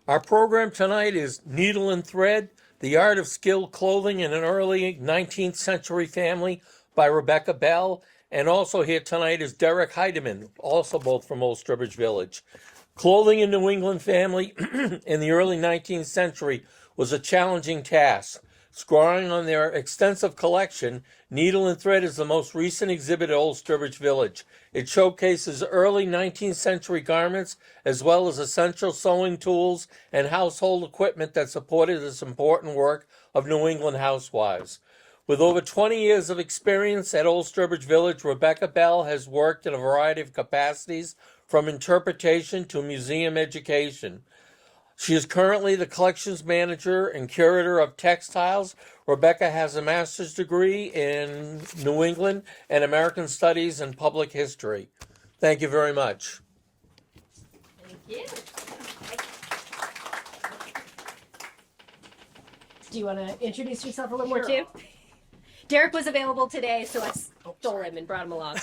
Our program tonight is Needle and Thread, The Art of Skilled Clothing in an Early 19th Century Family by Rebecca Beall. And also here tonight is Derek Heidemann, also both from Old Sturbridge Village. Clothing in New England family in the early 19th century was a challenging task. Scoring on their extensive collection, Needle and Thread is the most recent exhibit at Old Sturbridge Village. It showcases early 19th century garments as well as essential sewing tools and household equipment that supported this important work of New England housewives. With over 20 years of experience at Old Sturbridge Village, Rebecca Beall has worked in a variety of capacities, from interpretation to museum education. She is currently the collections manager and curator of textiles. Rebecca has a master's degree in New England and American Studies and Public History. Thank you very much. Thank you. Do you want to introduce yourself a little more too? Derek was available today, so I stole him and brought him along.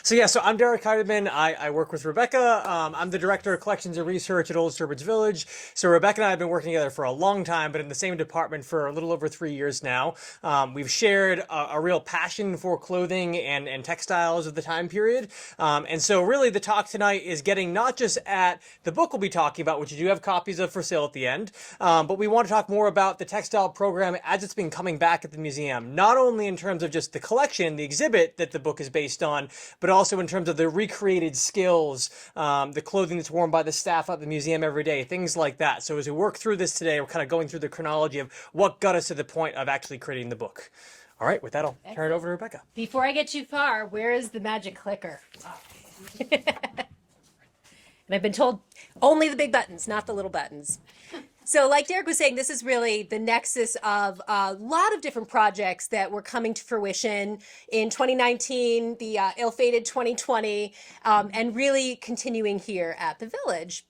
So I'm Derek Heidemann. I work with Rebecca. I'm the Director of Collections and Research at Old Sturbridge Village. So Rebecca and I have been working together for a long time, but in the same department for a little over 3 years now. We've shared a real passion for clothing and textiles of the time period. And so really the talk tonight is getting not just at the book we'll be talking about, which you do have copies of for sale at the end, but we want to talk more about the textile program as it's been coming back at the museum, not only in terms of just the collection, the exhibit that the book is based on, but also in terms of the recreated skills, the clothing that's worn by the staff at the museum every day, things like that. So as we work through this today, we're kind of going through the chronology of what got us to the point of actually creating the book. All right, with that, I'll turn it over to Rebecca. Before I get too far, where is the magic clicker? And I've been told only the big buttons, not the little buttons. So like Derek was saying, this is really the nexus of a lot of different projects that were coming to fruition in 2019, the ill-fated 2020, and really continuing here at the Village.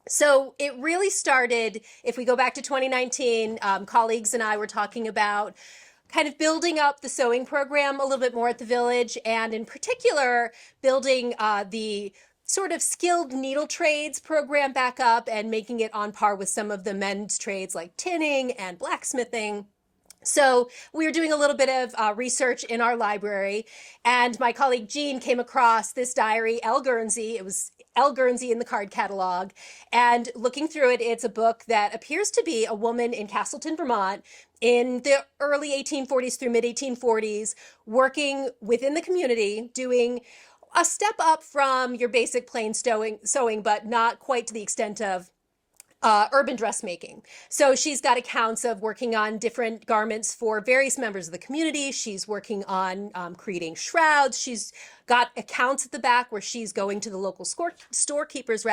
So it really started, if we go back to 2019, colleagues and I were talking about kind of building up the sewing program a little bit more at the Village, and in particular, building the sort of skilled needle trades program back up and making it on par with some of the men's trades like tinning and blacksmithing. So we were doing a little bit of research in our library, and my colleague Jean came across this diary, Elle Guernsey. It was Elle Guernsey in the card catalog, and looking through it, it's a book that appears to be a woman in Castleton, Vermont, in the early 1840s through mid-1840s, working within the community, doing a step up from your basic plain sewing, but not quite to the extent of urban dressmaking. So she's got accounts of working on different garments for various members of the community. She's working on creating shrouds. She's got accounts at the back where she's going to the local storekeepers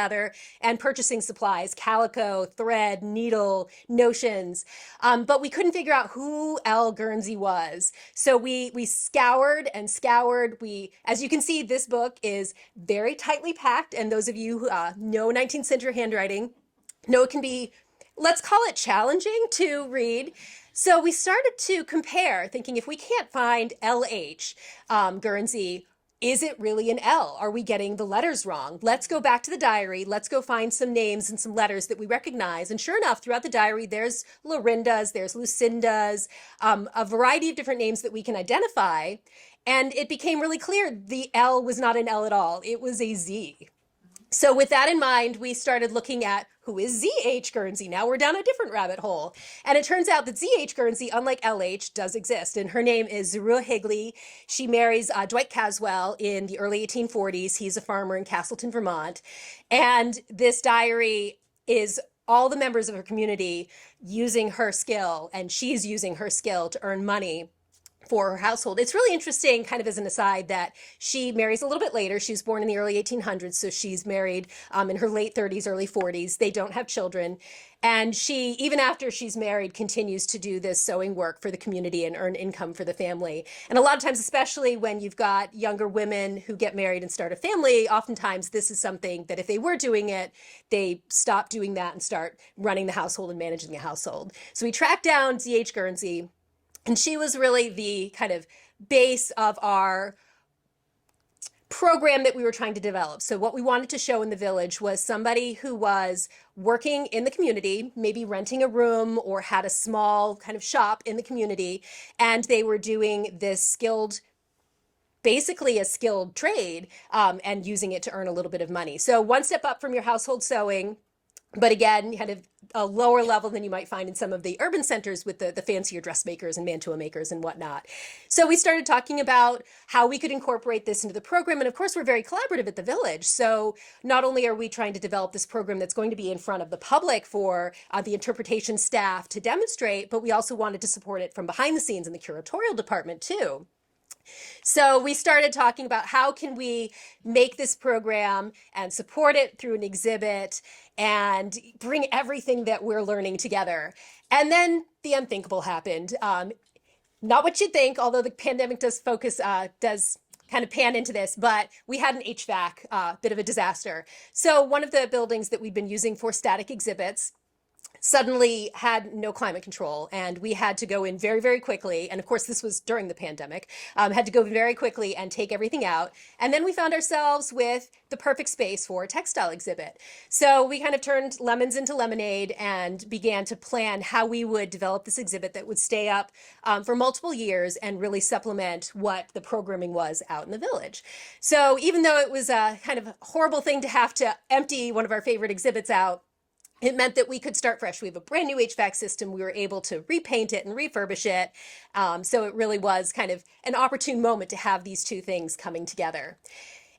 and purchasing supplies, calico, thread, needle, notions. But we couldn't figure out who Elle Guernsey was. So we scoured and scoured. As you can see, this book is very tightly packed. And those of you who know 19th century handwriting, no, it can be, let's call it challenging to read. So we started to compare, thinking if we can't find LH Guernsey, is it really an L? Are we getting the letters wrong? Let's go back to the diary. Let's go find some names and some letters that we recognize. And sure enough, throughout the diary, there's Lorindas, there's Lucindas, a variety of different names that we can identify. And it became really clear the L was not an L at all. It was a Z. So with that in mind, we started looking at who is Z.H. Guernsey. Now we're down a different rabbit hole. And it turns out that Z.H. Guernsey, unlike L.H., does exist. And her name is Zeruiah Higley. She marries Dwight Caswell in the early 1840s. He's a farmer in Castleton, Vermont. And this diary is all the members of her community using her skill, and she's using her skill to earn money for her household. It's really interesting, kind of as an aside, that she marries a little bit later. She was born in the early 1800s, so she's married in her late 30s, early 40s. They don't have children. And she, even after she's married, continues to do this sewing work for the community and earn income for the family. And a lot of times, especially when you've got younger women who get married and start a family, oftentimes this is something that if they were doing it, they stop doing that and start running the household and managing the household. So we tracked down Z.H. Guernsey, and she was really the kind of base of our program that we were trying to develop. So what we wanted to show in the village was somebody who was working in the community, maybe renting a room or had a small kind of shop in the community, and they were doing this basically a skilled trade, and using it to earn a little bit of money. So one step up from your household sewing, but again, kind of a lower level than you might find in some of the urban centers with the fancier dressmakers and mantua makers and whatnot. So we started talking about how we could incorporate this into the program. And of course, we're very collaborative at the village. So not only are we trying to develop this program that's going to be in front of the public for the interpretation staff to demonstrate, but we also wanted to support it from behind the scenes in the curatorial department too. So we started talking about how can we make this program and support it through an exhibit and bring everything that we're learning together. And then the unthinkable happened. Not what you'd think, although the pandemic does kind of pan into this, but we had an HVAC bit of a disaster. So one of the buildings that we'd been using for static exhibits suddenly had no climate control, and we had to go in very, very quickly. And of course, this was during the pandemic, had to go very quickly and take everything out. And then we found ourselves with the perfect space for a textile exhibit. So we kind of turned lemons into lemonade and began to plan how we would develop this exhibit that would stay up for multiple years and really supplement what the programming was out in the village. So even though it was a kind of horrible thing to have to empty one of our favorite exhibits out, it meant that we could start fresh. We have a brand new HVAC system. We were able to repaint it and refurbish it. So it really was kind of an opportune moment to have these two things coming together.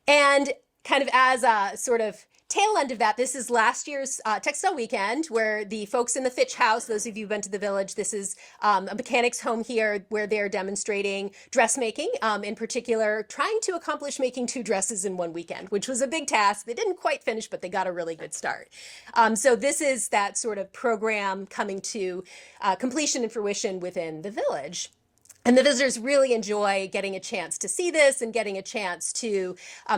And kind of as a sort of tail end of that, this is last year's textile weekend where the folks in the Fitch House, those of you who've been to the village, this is a mechanic's home here where they're demonstrating dressmaking, in particular, trying to accomplish making 2 dresses in one weekend, which was a big task. They didn't quite finish, but they got a really good start. So this is that sort of program coming to completion and fruition within the village. And the visitors really enjoy getting a chance to see this and getting a chance to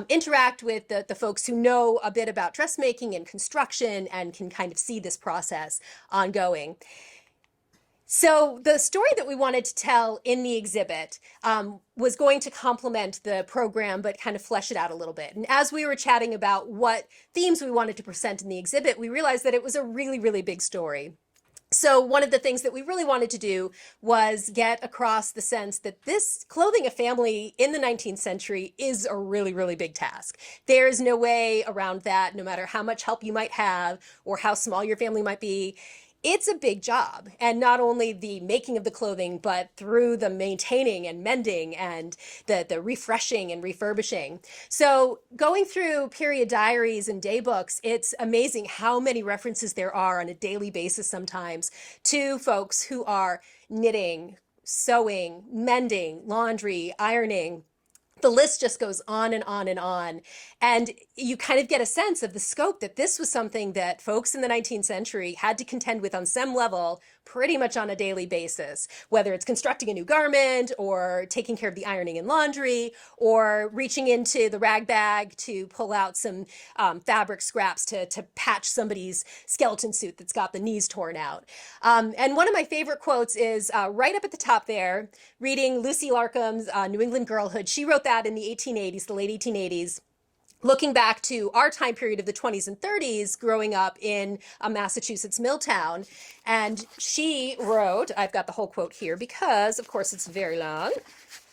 interact with the folks who know a bit about dressmaking and construction and can kind of see this process ongoing. So the story that we wanted to tell in the exhibit was going to complement the program, but kind of flesh it out a little bit. And as we were chatting about what themes we wanted to present in the exhibit, we realized that it was a really, really big story. So one of the things that we really wanted to do was get across the sense that this clothing a family in the 19th century is a really, really big task. There is no way around that, no matter how much help you might have or how small your family might be. It's a big job, and not only the making of the clothing, but through the maintaining and mending and the refreshing and refurbishing. So going through period diaries and day books, it's amazing how many references there are on a daily basis sometimes to folks who are knitting, sewing, mending, laundry, ironing. The list just goes on and on and on. And you kind of get a sense of the scope that this was something that folks in the 19th century had to contend with on some level pretty much on a daily basis, whether it's constructing a new garment or taking care of the ironing and laundry or reaching into the rag bag to pull out some fabric scraps to patch somebody's skeleton suit that's got the knees torn out. And one of my favorite quotes is right up at the top there, reading Lucy Larcom's New England Girlhood. She wrote that in the 1880s, the late 1880s. Looking back to our time period of the 20s and 30s, growing up in Massachusetts Milltown. And she wrote, I've got the whole quote here because, of course, it's very long.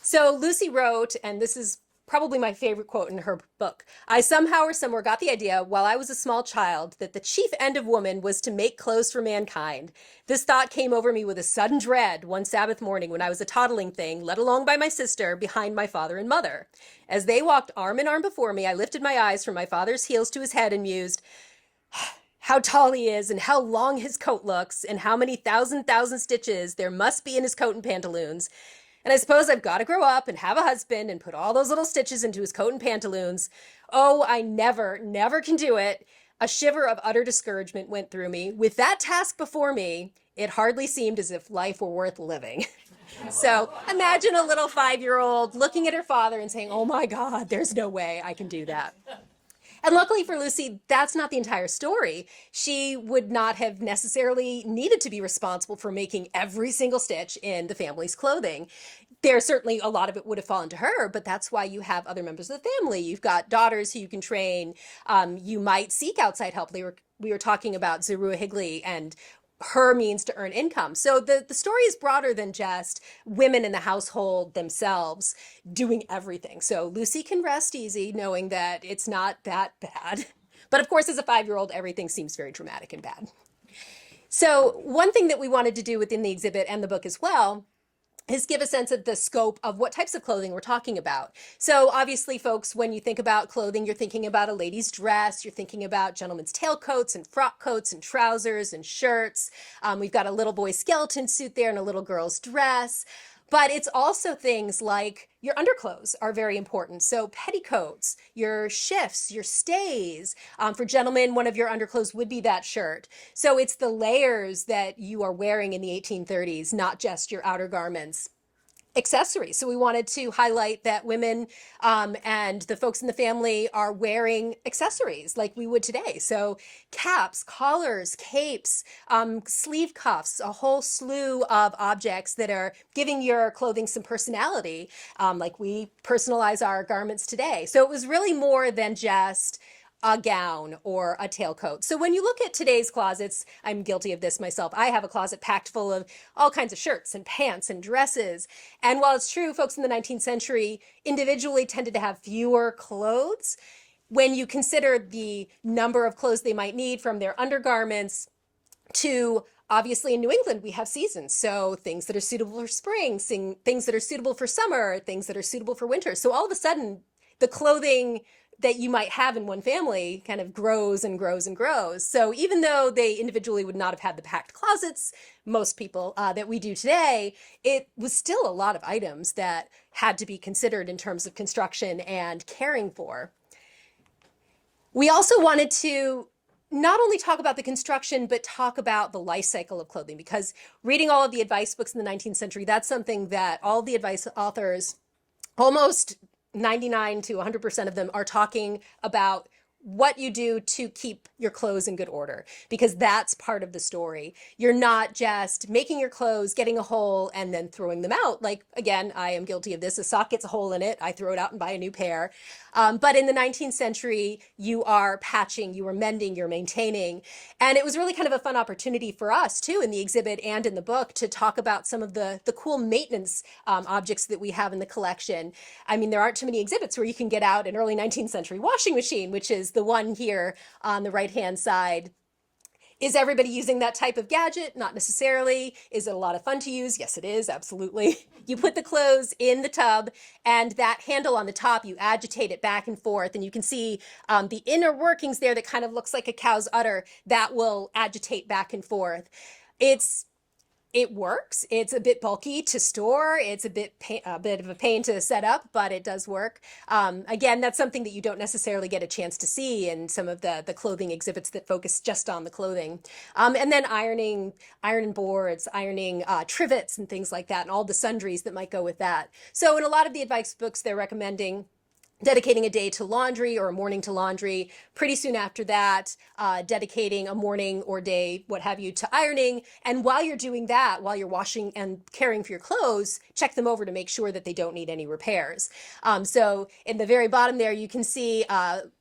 So Lucy wrote, and this is probably my favorite quote in her book, "I somehow or somewhere got the idea while I was a small child that the chief end of woman was to make clothes for mankind. This thought came over me with a sudden dread one Sabbath morning when I was a toddling thing, led along by my sister, behind my father and mother. As they walked arm in arm before me, I lifted my eyes from my father's heels to his head and mused, how tall he is and how long his coat looks and how many thousand stitches there must be in his coat and pantaloons. And I suppose I've got to grow up and have a husband and put all those little stitches into his coat and pantaloons. Oh, I never can do it. A shiver of utter discouragement went through me. With that task before me, it hardly seemed as if life were worth living." So imagine a little 5-year-old looking at her father and saying, oh my God, there's no way I can do that. And luckily for Lucy, that's not the entire story. She would not have necessarily needed to be responsible for making every single stitch in the family's clothing. There certainly a lot of it would have fallen to her, but that's why you have other members of the family. You've got daughters who you can train. You might seek outside help. We were talking about Zeruiah Higley and her means to earn income. So the story is broader than just women in the household themselves doing everything. So Lucy can rest easy knowing that it's not that bad. But of course, as a 5-year-old, everything seems very dramatic and bad. So one thing that we wanted to do within the exhibit and the book as well is give a sense of the scope of what types of clothing we're talking about. So obviously, folks, when you think about clothing, you're thinking about a lady's dress, you're thinking about gentlemen's tailcoats and frock coats and trousers and shirts. We've got a little boy's skeleton suit there and a little girl's dress. But it's also things like your underclothes are very important. So petticoats, your shifts, your stays. For gentlemen, one of your underclothes would be that shirt. So it's the layers that you are wearing in the 1830s, not just your outer garments. Accessories. So we wanted to highlight that women and the folks in the family are wearing accessories like we would today. So caps, collars, capes, sleeve cuffs, a whole slew of objects that are giving your clothing some personality, like we personalize our garments today. So it was really more than just a gown or a tailcoat. So when you look at today's closets, I'm guilty of this myself. I have a closet packed full of all kinds of shirts and pants and dresses. And while it's true, folks in the 19th century individually tended to have fewer clothes, when you consider the number of clothes they might need from their undergarments to obviously in New England, we have seasons. So things that are suitable for spring, things that are suitable for summer, things that are suitable for winter. So all of a sudden, the clothing that you might have in one family kind of grows and grows and grows. So even though they individually would not have had the packed closets, most people that we do today, it was still a lot of items that had to be considered in terms of construction and caring for. We also wanted to not only talk about the construction, but talk about the life cycle of clothing, because reading all of the advice books in the 19th century, that's something that all the advice authors, almost 99 to 100% of them, are talking about what you do to keep your clothes in good order, because that's part of the story. You're not just making your clothes, getting a hole, and then throwing them out. Like, again, I am guilty of this. A sock gets a hole in it, I throw it out and buy a new pair. But in the 19th century, you are patching, you are mending, you're maintaining. And it was really kind of a fun opportunity for us, too, in the exhibit and in the book, to talk about some of the cool maintenance objects that we have in the collection. I mean, there aren't too many exhibits where you can get out an early 19th century washing machine, which is the one here on the right-hand side. Is everybody using that type of gadget? Not necessarily. Is it a lot of fun to use? Yes, it is, absolutely. You put the clothes in the tub, and that handle on the top, you agitate it back and forth, and you can see the inner workings there that kind of looks like a cow's udder that will agitate back and forth. It works. It's a bit bulky to store. It's a bit of a pain to set up, but it does work. Again, that's something that you don't necessarily get a chance to see in some of the clothing exhibits that focus just on the clothing. And then ironing boards, ironing trivets and things like that, and all the sundries that might go with that. So in a lot of the advice books, they're recommending dedicating a day to laundry or a morning to laundry. Pretty soon after that, dedicating a morning or day, what have you, to ironing. And while you're doing that, while you're washing and caring for your clothes, check them over to make sure that they don't need any repairs. So in the very bottom there, you can see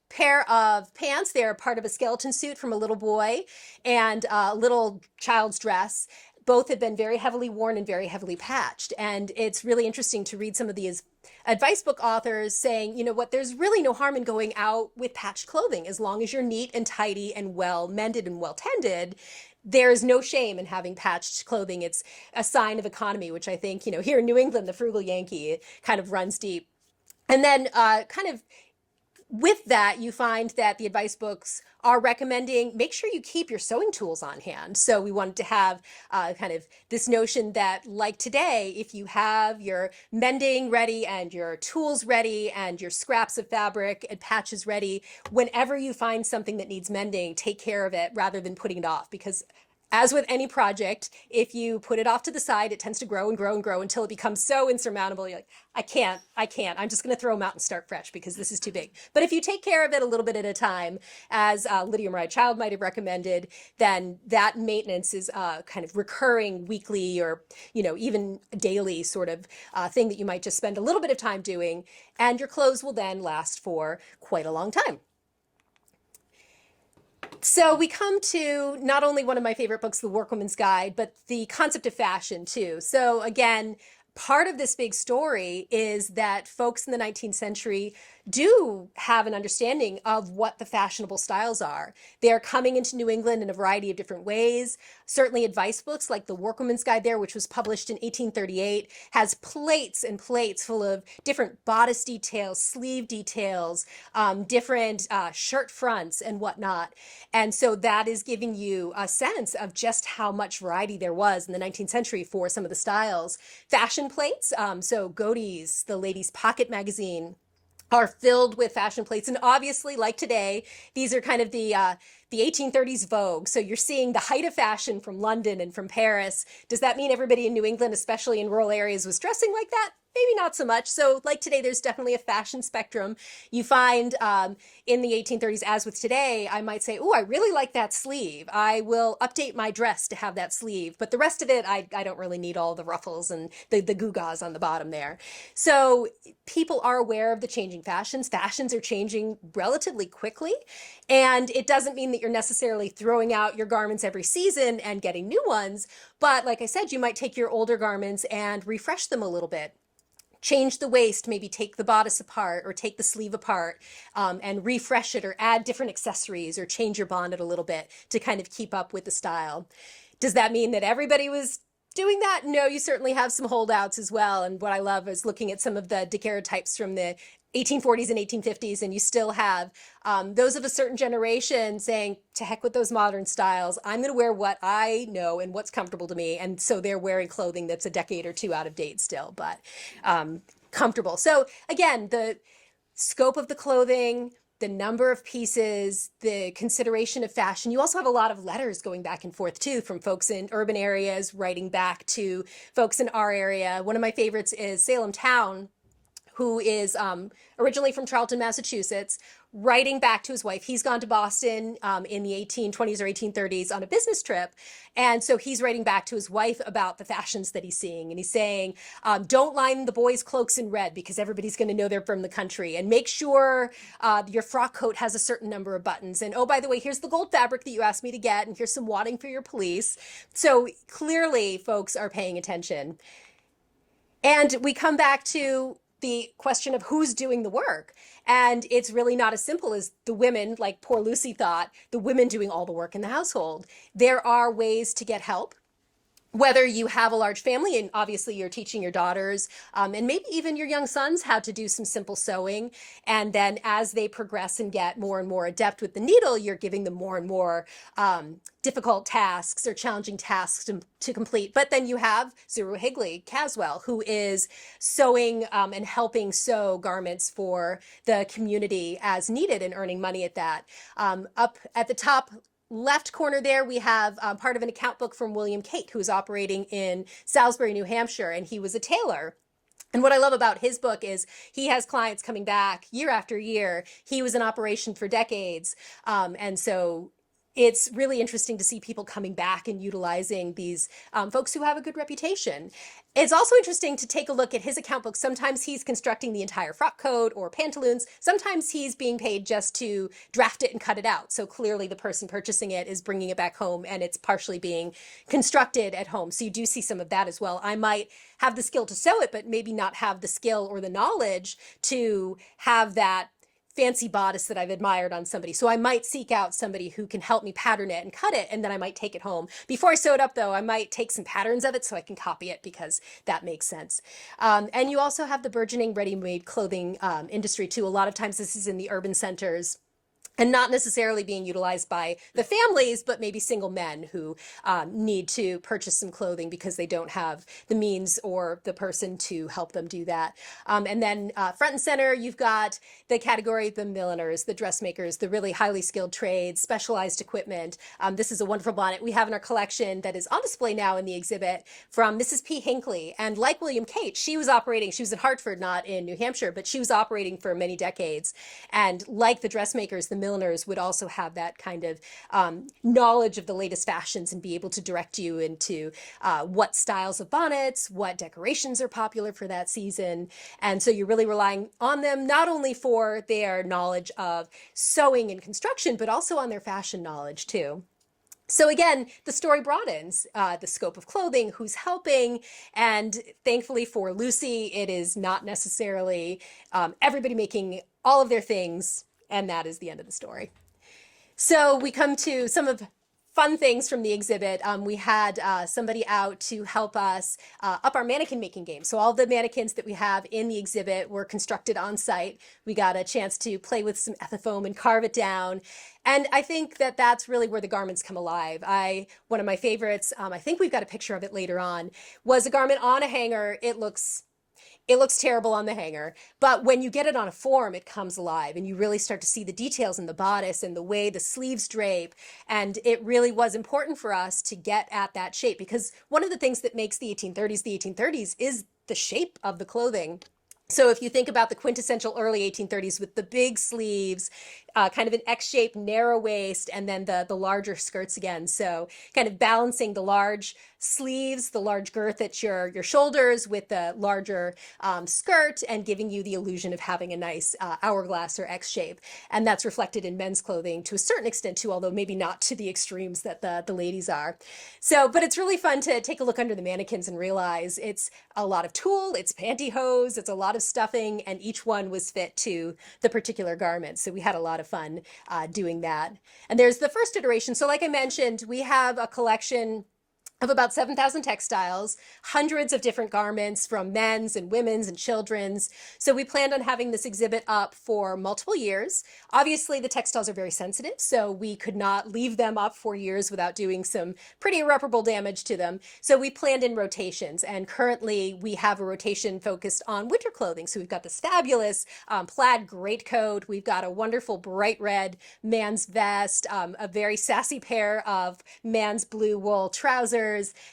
pair of pants. They're part of a skeleton suit from a little boy and a little child's dress. Both have been very heavily worn and very heavily patched. And it's really interesting to read some of these advice book authors saying, you know what, there's really no harm in going out with patched clothing as long as you're neat and tidy and well mended and well tended. There's no shame in having patched clothing. It's a sign of economy, which I think, here in New England, the frugal Yankee kind of runs deep. And then kind of with that, you find that the advice books are recommending make sure you keep your sewing tools on hand. So we wanted to have kind of this notion that, like today, if you have your mending ready and your tools ready and your scraps of fabric and patches ready, whenever you find something that needs mending, take care of it rather than putting it off, because as with any project, if you put it off to the side, it tends to grow and grow and grow until it becomes so insurmountable. You're like, I can't. I'm just going to throw them out and start fresh because this is too big. But if you take care of it a little bit at a time, as Lydia Mariah Child might have recommended, then that maintenance is kind of recurring weekly or, even daily sort of thing that you might just spend a little bit of time doing. And your clothes will then last for quite a long time. So we come to not only one of my favorite books, The Workwoman's Guide, but the concept of fashion too. So again, part of this big story is that folks in the 19th century do have an understanding of what the fashionable styles are. They are coming into New England in a variety of different ways. Certainly advice books like The Workwoman's Guide there, which was published in 1838, has plates and plates full of different bodice details, sleeve details, different shirt fronts and whatnot. And so that is giving you a sense of just how much variety there was in the 19th century for some of the styles. Fashion plates, so Godey's, the Ladies' Pocket magazine, are filled with fashion plates. And obviously, like today, these are kind of the 1830s Vogue. So you're seeing the height of fashion from London and from Paris. Does that mean everybody in New England, especially in rural areas, was dressing like that? Maybe not so much. So like today, there's definitely a fashion spectrum. You find in the 1830s, as with today, I might say, oh, I really like that sleeve. I will update my dress to have that sleeve. But the rest of it, I don't really need all the ruffles and the gewgaws on the bottom there. So people are aware of the changing fashions. Fashions are changing relatively quickly. And it doesn't mean that you're necessarily throwing out your garments every season and getting new ones. But like I said, you might take your older garments and refresh them a little bit. Change the waist, maybe take the bodice apart or take the sleeve apart and refresh it or add different accessories or change your bonnet a little bit to kind of keep up with the style. Does that mean that everybody was doing that? No, you certainly have some holdouts as well. And what I love is looking at some of the daguerreotypes from the 1840s and 1850s, and you still have those of a certain generation saying, to heck with those modern styles. I'm going to wear what I know and what's comfortable to me. And so they're wearing clothing that's a decade or two out of date still, but comfortable. So again, the scope of the clothing, the number of pieces, the consideration of fashion. You also have a lot of letters going back and forth too, from folks in urban areas writing back to folks in our area. One of my favorites is Salem Town, who is originally from Charlton, Massachusetts, writing back to his wife. He's gone to Boston in the 1820s or 1830s on a business trip. And so he's writing back to his wife about the fashions that he's seeing. And he's saying, don't line the boys' cloaks in red because everybody's going to know they're from the country. And make sure your frock coat has a certain number of buttons. And oh, by the way, here's the gold fabric that you asked me to get. And here's some wadding for your pelisse. So clearly, folks are paying attention. And we come back to the question of who's doing the work. And it's really not as simple as the women, like poor Lucy thought, the women doing all the work in the household. There are ways to get help. Whether you have a large family and obviously you're teaching your daughters and maybe even your young sons how to do some simple sewing. And then as they progress and get more and more adept with the needle, you're giving them more and more difficult tasks or challenging tasks to complete. But then you have Zuru Higley Caswell, who is sewing and helping sew garments for the community as needed and earning money at that. Up at the top left corner there, we have part of an account book from William Cate, who's operating in Salisbury, New Hampshire, and he was a tailor. And what I love about his book is he has clients coming back year after year. He was in operation for decades. And so it's really interesting to see people coming back and utilizing these folks who have a good reputation. It's also interesting to take a look at his account book. Sometimes he's constructing the entire frock coat or pantaloons. Sometimes he's being paid just to draft it and cut it out. So clearly the person purchasing it is bringing it back home and it's partially being constructed at home. So you do see some of that as well. I might have the skill to sew it, but maybe not have the skill or the knowledge to have that fancy bodice that I've admired on somebody. So I might seek out somebody who can help me pattern it and cut it, and then I might take it home. Before I sew it up though, I might take some patterns of it so I can copy it because that makes sense. And you also have the burgeoning ready-made clothing industry too. A lot of times this is in the urban centers. and not necessarily being utilized by the families, but maybe single men who need to purchase some clothing because they don't have the means or the person to help them do that. And then front and center, you've got the category, the milliners, the dressmakers, the really highly skilled trades, specialized equipment. This is a wonderful bonnet we have in our collection that is on display now in the exhibit from Mrs. P. Hinckley. And like William Kate, she was in Hartford, not in New Hampshire, but she was operating for many decades. And like the dressmakers, the milliners would also have that kind of knowledge of the latest fashions and be able to direct you into what styles of bonnets, what decorations are popular for that season. And so you're really relying on them, not only for their knowledge of sewing and construction, but also on their fashion knowledge too. So again, the story broadens the scope of clothing, who's helping, and thankfully for Lucy, it is not necessarily everybody making all of their things, and that is the end of the story. So we come to some of fun things from the exhibit. We had somebody out to help us up our mannequin making game. So all the mannequins that we have in the exhibit were constructed on site. We got a chance to play with some ethifoam and carve it down. And I think that that's really where the garments come alive. One of my favorites, I think we've got a picture of it later on, was a garment on a hanger. It looks terrible on the hanger, but when you get it on a form, it comes alive and you really start to see the details in the bodice and the way the sleeves drape. And it really was important for us to get at that shape, because one of the things that makes the 1830s is the shape of the clothing. So if you think about the quintessential early 1830s with the big sleeves, kind of an X-shaped narrow waist, and then the larger skirts again. So kind of balancing the large sleeves, the large girth at your shoulders with the larger skirt, and giving you the illusion of having a nice hourglass or X shape. And that's reflected in men's clothing to a certain extent too, although maybe not to the extremes that the ladies are. So, but it's really fun to take a look under the mannequins and realize it's a lot of tulle, it's pantyhose, it's a lot of stuffing, and each one was fit to the particular garment. So we had a lot of fun doing that. And there's the first iteration. So like I mentioned, we have a collection of about 7,000 textiles, hundreds of different garments from men's and women's and children's. So we planned on having this exhibit up for multiple years. Obviously, the textiles are very sensitive, so we could not leave them up for years without doing some pretty irreparable damage to them. So we planned in rotations, and currently we have a rotation focused on winter clothing. So we've got this fabulous plaid greatcoat. We've got a wonderful bright red man's vest, a very sassy pair of man's blue wool trousers,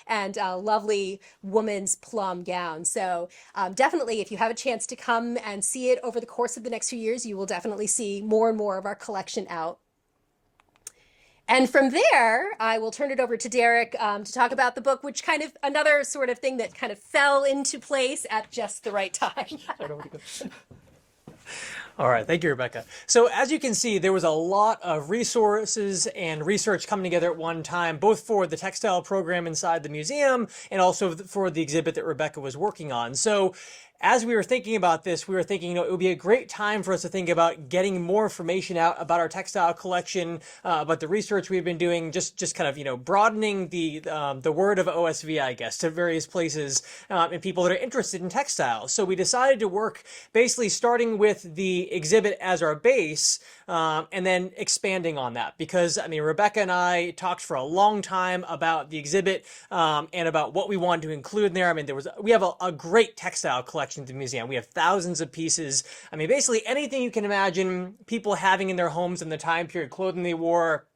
and a lovely woman's plum gown. So definitely, if you have a chance to come and see it over the course of the next few years, you will definitely see more and more of our collection out. And from there, I will turn it over to Derek to talk about the book, which kind of another sort of thing that kind of fell into place at just the right time. All right, thank you, Rebecca. So as you can see, there was a lot of resources and research coming together at one time, both for the textile program inside the museum and also for the exhibit that Rebecca was working on. So as we were thinking about this, we were thinking, it would be a great time for us to think about getting more information out about our textile collection, about the research we've been doing, just kind of, broadening the word of OSV, I guess, to various places and people that are interested in textiles. So we decided to work basically starting with the exhibit as our base, and then expanding on that, because Rebecca and I talked for a long time about the exhibit and about what we wanted to include in there. We have a great textile collection at the museum. We have thousands of pieces. Basically anything you can imagine people having in their homes in the time period, clothing they wore,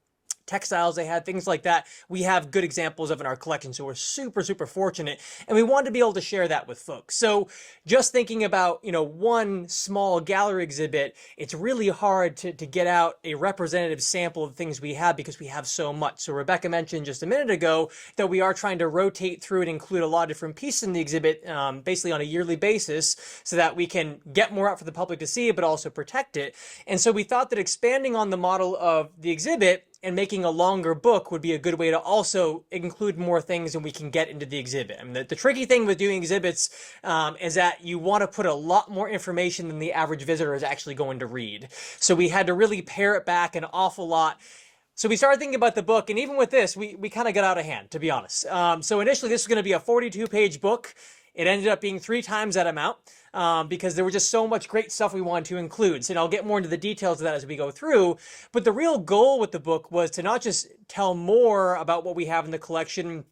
textiles they had, things like that, we have good examples of in our collection. So we're super, super fortunate. And we wanted to be able to share that with folks. So just thinking about, one small gallery exhibit, it's really hard to get out a representative sample of things we have because we have so much. So Rebecca mentioned just a minute ago that we are trying to rotate through and include a lot of different pieces in the exhibit, basically on a yearly basis, so that we can get more out for the public to see, but also protect it. And so we thought that expanding on the model of the exhibit and making a longer book would be a good way to also include more things and we can get into the exhibit. The tricky thing with doing exhibits is that you want to put a lot more information than the average visitor is actually going to read. So we had to really pare it back an awful lot. So we started thinking about the book, and even with this, we kind of got out of hand, to be honest. So initially this was going to be a 42-page book. It ended up being 3 times that amount. Because there was just so much great stuff we wanted to include. So, and I'll get more into the details of that as we go through. But the real goal with the book was to not just tell more about what we have in the collection,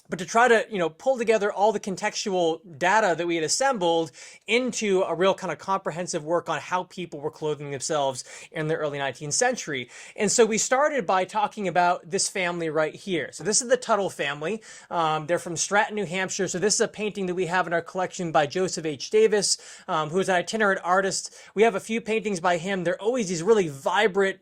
but to try to, pull together all the contextual data that we had assembled into a real kind of comprehensive work on how people were clothing themselves in the early 19th century. And so we started by talking about this family right here. So this is the Tuttle family. They're from Stratton, New Hampshire. So this is a painting that we have in our collection by Joseph H. Davis, who is an itinerant artist. We have a few paintings by him. They're always these really vibrant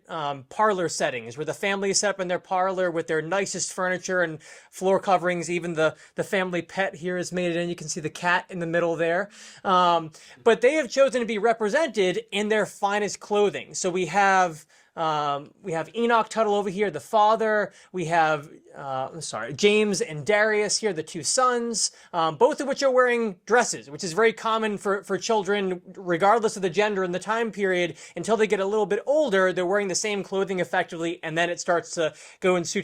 parlor settings where the family is set up in their parlor with their nicest furniture and floor coverings. Even the family pet here is made in. You can see the cat in the middle there. But they have chosen to be represented in their finest clothing. So we have Enoch Tuttle over here, the father. We have, James and Darius here, the 2 sons, both of which are wearing dresses, which is very common for children, regardless of the gender in the time period. Until they get a little bit older, they're wearing the same clothing effectively, and then it starts to go in two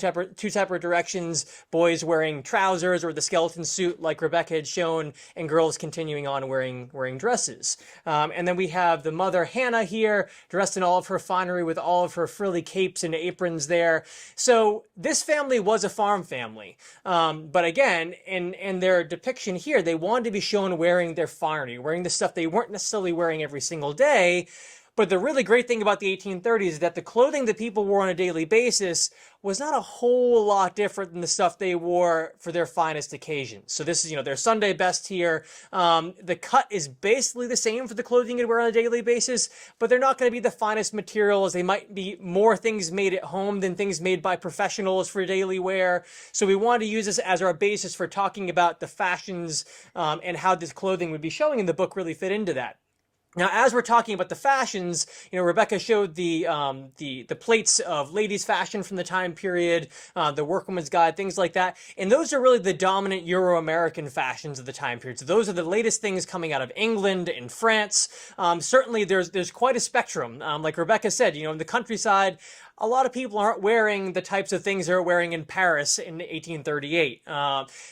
separate directions. Boys wearing trousers or the skeleton suit like Rebecca had shown, and girls continuing on wearing dresses. And then we have the mother, Hannah, here, dressed in all of her finery with all of her frilly capes and aprons there. So this family was a farm family. But again, in their depiction here, they wanted to be shown wearing their finery, wearing the stuff they weren't necessarily wearing every single day. But the really great thing about the 1830s is that the clothing that people wore on a daily basis was not a whole lot different than the stuff they wore for their finest occasions. So this is, their Sunday best here. The cut is basically the same for the clothing you'd wear on a daily basis, but they're not going to be the finest materials. They might be more things made at home than things made by professionals for daily wear. So we wanted to use this as our basis for talking about the fashions and how this clothing would be showing in the book really fit into that. Now, as we're talking about the fashions, Rebecca showed the plates of ladies' fashion from the time period, the Workwoman's Guide, things like that. And those are really the dominant Euro-American fashions of the time period. So those are the latest things coming out of England and France. Certainly, there's quite a spectrum. Like Rebecca said, in the countryside, a lot of people aren't wearing the types of things they're wearing in Paris in 1838.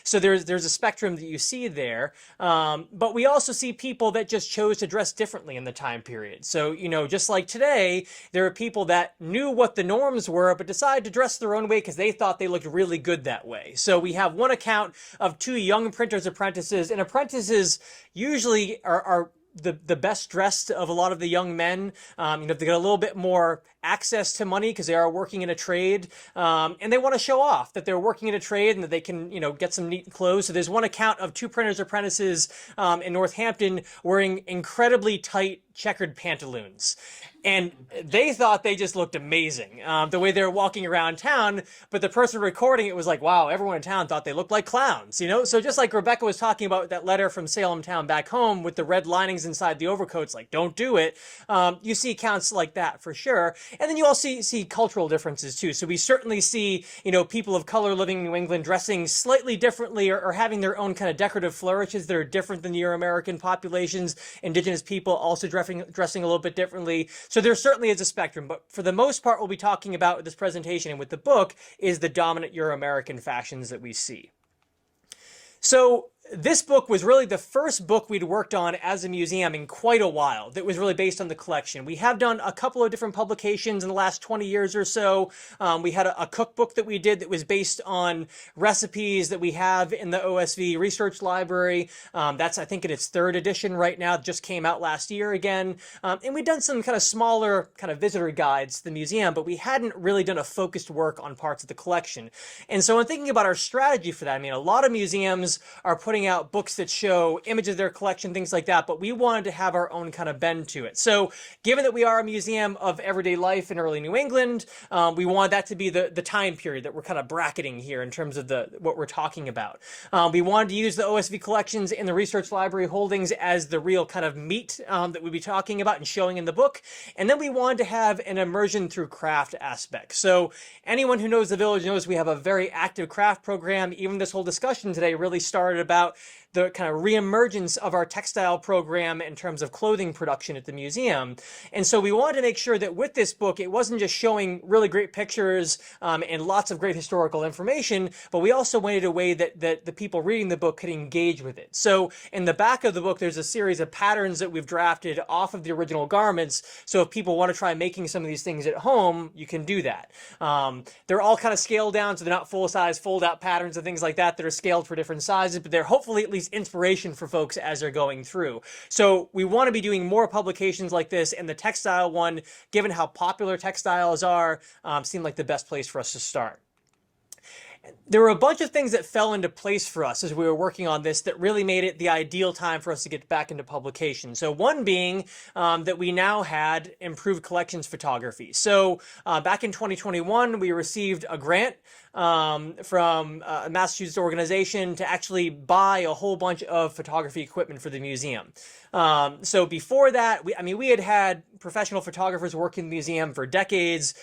So there's a spectrum that you see there. But we also see people that just chose to dress differently in the time period. So, just like today, there are people that knew what the norms were, but decided to dress their own way because they thought they looked really good that way. So we have one account of 2 young printers' apprentices, and apprentices usually are the best dressed of a lot of the young men. They get a little bit more access to money because they are working in a trade, and they want to show off that they're working in a trade and that they can, get some neat clothes. So there's one account of 2 printers' apprentices in Northampton wearing incredibly tight checkered pantaloons. And they thought they just looked amazing, the way they were walking around town. But the person recording it was like, wow, everyone in town thought they looked like clowns, So just like Rebecca was talking about that letter from Salem town back home with the red linings inside the overcoats, like, don't do it. You see accounts like that for sure. And then you also see cultural differences too. So we certainly see, people of color living in New England dressing slightly differently or having their own kind of decorative flourishes that are different than the Euro-American populations. Indigenous people also dressing a little bit differently. So there certainly is a spectrum, but for the most part, we'll be talking about with this presentation and with the book is the dominant Euro-American fashions that we see. So this book was really the first book we'd worked on as a museum in quite a while that was really based on the collection. We have done a couple of different publications in the last 20 years or so. We had a cookbook that we did that was based on recipes that we have in the OSV Research Library. That's, I think, in its 3rd edition right now. It just came out last year again. And we've done some kind of smaller kind of visitor guides to the museum, but we hadn't really done a focused work on parts of the collection. And so in thinking about our strategy for that, a lot of museums are putting out books that show images of their collection, things like that, but we wanted to have our own kind of bend to it. So given that we are a museum of everyday life in early New England, we wanted that to be the time period that we're kind of bracketing here in terms of what we're talking about. We wanted to use the OSV collections in the research library holdings as the real kind of meat that we'd be talking about and showing in the book. And then we wanted to have an immersion through craft aspect. So anyone who knows the village knows we have a very active craft program. Even this whole discussion today really started about the kind of reemergence of our textile program in terms of clothing production at the museum. And so we wanted to make sure that with this book, it wasn't just showing really great pictures and lots of great historical information, but we also wanted a way that the people reading the book could engage with it. So in the back of the book, there's a series of patterns that we've drafted off of the original garments. So if people want to try making some of these things at home, you can do that. They're all kind of scaled down, so they're not full-size fold-out patterns and things like that that are scaled for different sizes, but they're hopefully at least inspiration for folks as they're going through. So we want to be doing more publications like this, and the textile one, given how popular textiles are, seemed like the best place for us to start. There were a bunch of things that fell into place for us as we were working on this that really made it the ideal time for us to get back into publication. So one being that we now had improved collections photography. So back in 2021, we received a grant from a Massachusetts organization to actually buy a whole bunch of photography equipment for the museum. So before that, we had professional photographers working in the museum for decades.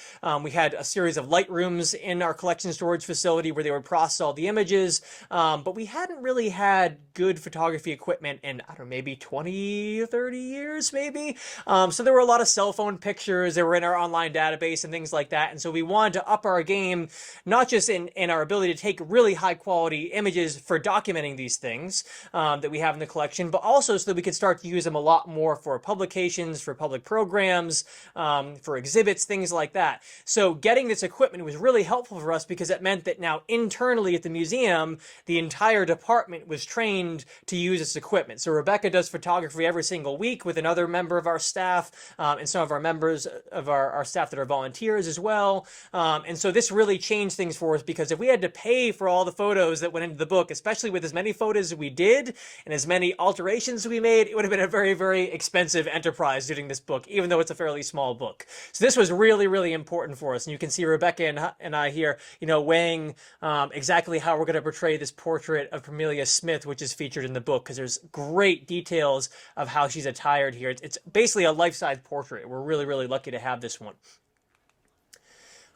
We had a series of light rooms in our collection storage facility where they would process all the images, but we hadn't really had good photography equipment in, I don't know, maybe 20, 30 years, maybe. So there were a lot of cell phone pictures that were in our online database and things like that. And so we wanted to up our game, not just in our ability to take really high quality images for documenting these things that we have in the collection, but also so that we could start to use them a lot more for publications, for public programs, for exhibits, things like that. So getting this equipment was really helpful for us because it meant that now internally at the museum, the entire department was trained to use this equipment. So Rebecca does photography every single week with another member of our staff and some of our members of our staff that are volunteers as well. And so this really changed things for us because if we had to pay for all the photos that went into the book, especially with as many photos as we did and as many alterations we made, it would have been a very, very expensive enterprise doing this book, even though it's a fairly small book. So this was really, really important for us. And you can see Rebecca and I here, weighing exactly how we're going to portray this portrait of Pamelia Smith, which is featured in the book, because there's great details of how she's attired here. It's basically a life-size portrait. We're really, really lucky to have this one.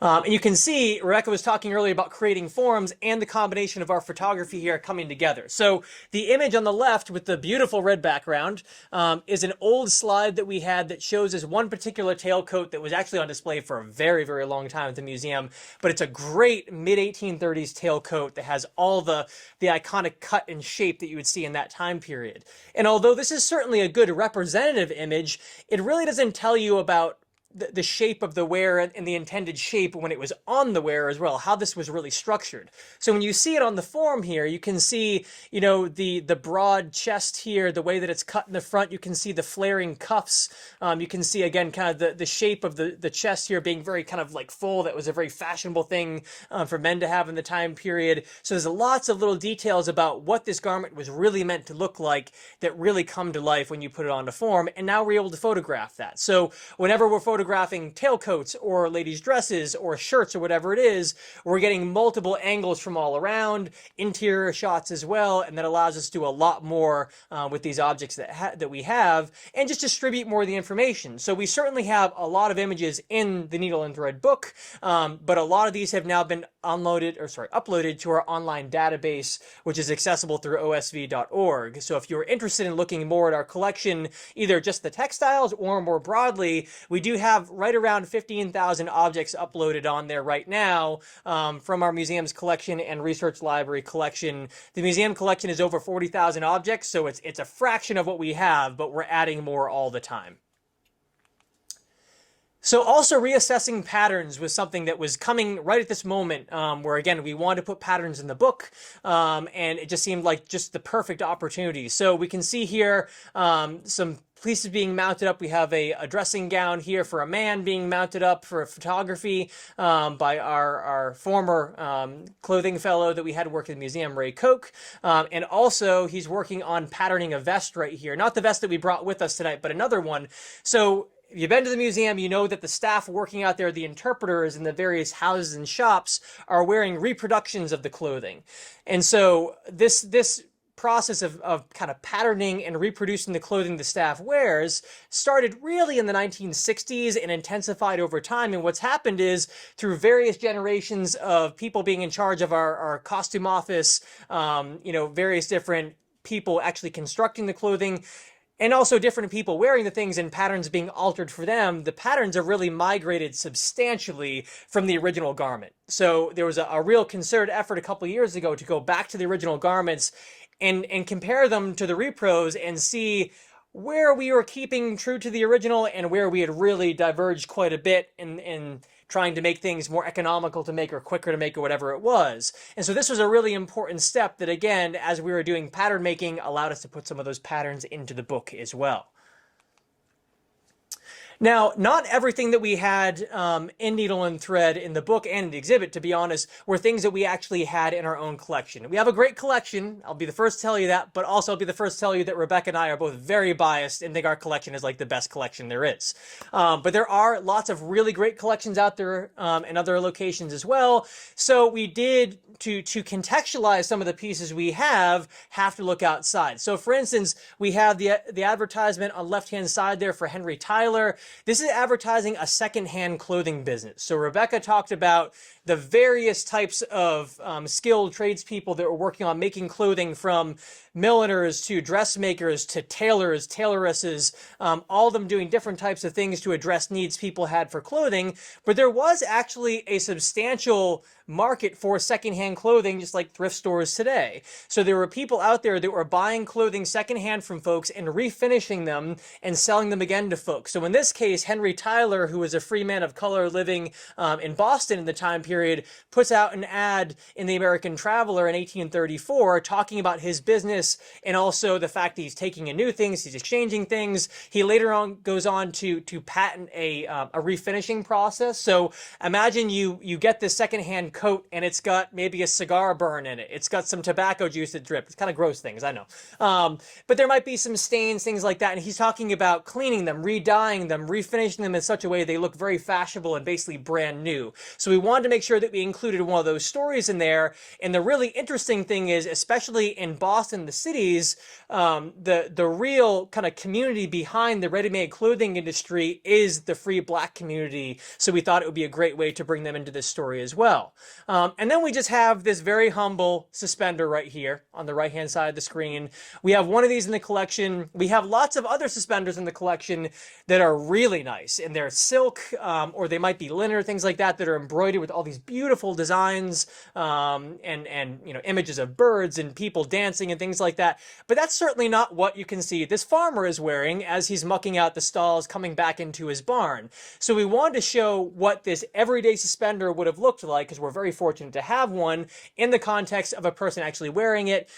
And you can see, Rebecca was talking earlier about creating forms and the combination of our photography here coming together. So the image on the left with the beautiful red background is an old slide that we had that shows this one particular tailcoat that was actually on display for a very, very long time at the museum. But it's a great mid-1830s tailcoat that has all the iconic cut and shape that you would see in that time period. And although this is certainly a good representative image, it really doesn't tell you about the shape of the wear and the intended shape when it was on the wear as well, how this was really structured. So when you see it on the form here, you can see, the broad chest here, the way that it's cut in the front, you can see the flaring cuffs. You can see, again, kind of the shape of the chest here being very kind of like full. That was a very fashionable thing for men to have in the time period. So there's lots of little details about what this garment was really meant to look like that really come to life when you put it on the form. And now we're able to photograph that. So whenever we're photographing tailcoats or ladies' dresses or shirts or whatever it is, we're getting multiple angles from all around, interior shots as well, and that allows us to do a lot more with these objects that we have and just distribute more of the information. So we certainly have a lot of images in the Needle and Thread book, but a lot of these have now been uploaded to our online database, which is accessible through osv.org. So if you're interested in looking more at our collection, either just the textiles or more broadly, we do have right around 15,000 objects uploaded on there right now from our museum's collection and research library collection. The museum collection is over 40,000 objects, so it's a fraction of what we have, but we're adding more all the time. So also reassessing patterns was something that was coming right at this moment where, again, we wanted to put patterns in the book and it just seemed like just the perfect opportunity. So we can see here some pieces being mounted up. We have a dressing gown here for a man being mounted up for photography by our former clothing fellow that we had work at the museum, Ray Koch. And also he's working on patterning a vest right here. Not the vest that we brought with us tonight, but another one. So if you've been to the museum, you know that the staff working out there, the interpreters in the various houses and shops, are wearing reproductions of the clothing. And so this process of kind of patterning and reproducing the clothing the staff wears started really in the 1960s and intensified over time. And what's happened is through various generations of people being in charge of our costume office, various different people actually constructing the clothing and also different people wearing the things and patterns being altered for them, the patterns have really migrated substantially from the original garment. So there was a real concerted effort a couple of years ago to go back to the original garments and compare them to the repros and see where we were keeping true to the original and where we had really diverged quite a bit in trying to make things more economical to make or quicker to make or whatever it was. And so this was a really important step that, again, as we were doing pattern making, allowed us to put some of those patterns into the book as well. Now, not everything that we had in Needle and Thread in the book and in the exhibit, to be honest, were things that we actually had in our own collection. We have a great collection, I'll be the first to tell you that, but also I'll be the first to tell you that Rebecca and I are both very biased and think our collection is like the best collection there is. But there are lots of really great collections out there in other locations as well. So we did, to contextualize some of the pieces we have to look outside. So for instance, we have the advertisement on the left-hand side there for Henry Tyler. This is advertising a secondhand clothing business. So Rebecca talked about the various types of skilled tradespeople that were working on making clothing, from milliners to dressmakers to tailors, tailoresses, all of them doing different types of things to address needs people had for clothing. But there was actually a substantial market for secondhand clothing, just like thrift stores today. So there were people out there that were buying clothing secondhand from folks and refinishing them and selling them again to folks. So in this case, Henry Tyler, who was a free man of color living in Boston in the time period, puts out an ad in the American Traveler in 1834 talking about his business and also the fact that he's taking in new things, he's exchanging things. He later on goes on to patent a refinishing process. So imagine you get this secondhand coat and it's got maybe a cigar burn in it. It's got some tobacco juice that dripped. It's kind of gross things, I know. But there might be some stains, things like that. And he's talking about cleaning them, re-dyeing them, refinishing them in such a way they look very fashionable and basically brand new. So we wanted to make sure that we included one of those stories in there. And the really interesting thing is, especially in Boston, the cities, the real kind of community behind the ready-made clothing industry is the free black community. So we thought it would be a great way to bring them into this story as well. And then we just have this very humble suspender right here on the right-hand side of the screen. We have one of these in the collection. We have lots of other suspenders in the collection that are really nice, and they're silk, or they might be linen or things like that are embroidered with all these beautiful designs, and you know, images of birds and people dancing and things like that. But that's certainly not what you can see this farmer is wearing as he's mucking out the stalls coming back into his barn. So we wanted to show what this everyday suspender would have looked like, because we're very fortunate to have one in the context of a person actually wearing it.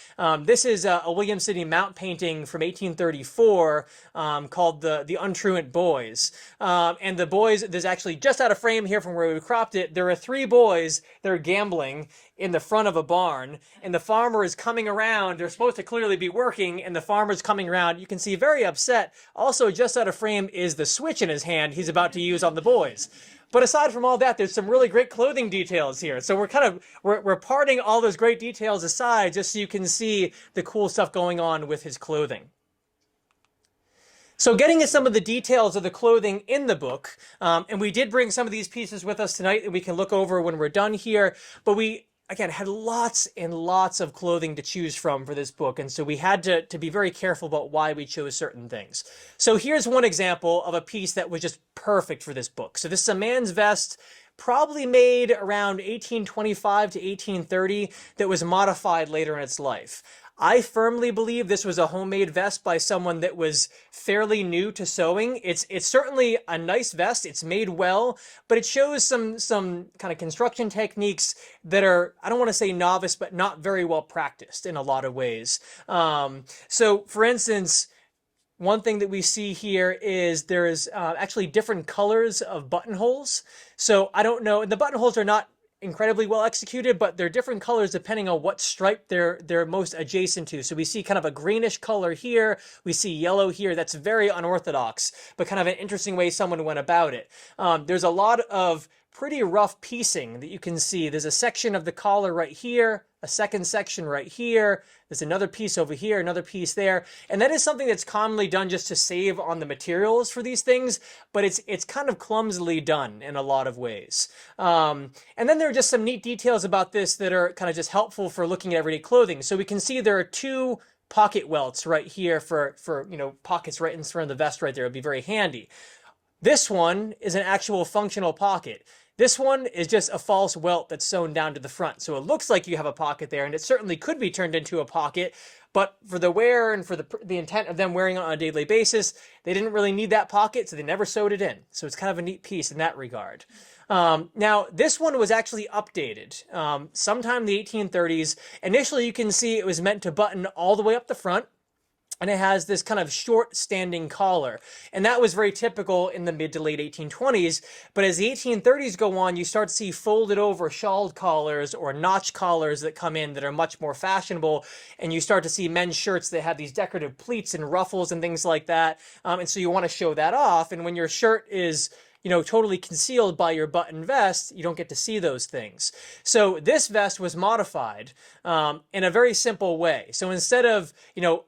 This is a William Sidney Mount painting from 1834 called the Untruant Boys. And the boys, there's actually just out of frame here from where we cropped it, there are three boys that are gambling in the front of a barn, and the farmer is coming around. They're supposed to clearly be working, and the farmer's coming around. You can see very upset. Also, just out of frame is the switch in his hand he's about to use on the boys. But aside from all that, there's some really great clothing details here. So we're parting all those great details aside just so you can see the cool stuff going on with his clothing. So getting to some of the details of the clothing in the book, and we did bring some of these pieces with us tonight that we can look over when we're done here, but we, again, had lots and lots of clothing to choose from for this book, and so we had to be very careful about why we chose certain things. So here's one example of a piece that was just perfect for this book. So this is a man's vest, probably made around 1825 to 1830, that was modified later in its life. I firmly believe this was a homemade vest by someone that was fairly new to sewing. It's certainly a nice vest. It's made well, but it shows some kind of construction techniques that are, I don't want to say novice, but not very well practiced in a lot of ways. So for instance, one thing that we see here is there's actually different colors of buttonholes. So I don't know, and the buttonholes are not incredibly well executed, but they're different colors depending on what stripe they're most adjacent to. So we see kind of a greenish color here, we see yellow here. That's very unorthodox, but kind of an interesting way someone went about it. There's a lot of pretty rough piecing that you can see. There's a section of the collar right here, a second section right here, there's another piece over here, another piece there, and that is something that's commonly done just to save on the materials for these things, but it's kind of clumsily done in a lot of ways. And then there are just some neat details about this that are kind of just helpful for looking at everyday clothing. So we can see there are two pocket welts right here for pockets right in front of the vest right there. It'd be very handy. This one is an actual functional pocket. This one is just a false welt that's sewn down to the front. So it looks like you have a pocket there, and it certainly could be turned into a pocket, but for the wear and for the intent of them wearing it on a daily basis, they didn't really need that pocket, so they never sewed it in. So it's kind of a neat piece in that regard. Now, this one was actually updated sometime in the 1830s. Initially, you can see it was meant to button all the way up the front, and it has this kind of short standing collar. And that was very typical in the mid to late 1820s. But as the 1830s go on, you start to see folded over shawled collars or notch collars that come in that are much more fashionable. And you start to see men's shirts that have these decorative pleats and ruffles and things like that. And so you want to show that off. And when your shirt is totally concealed by your button vest, you don't get to see those things. So this vest was modified in a very simple way. So instead of,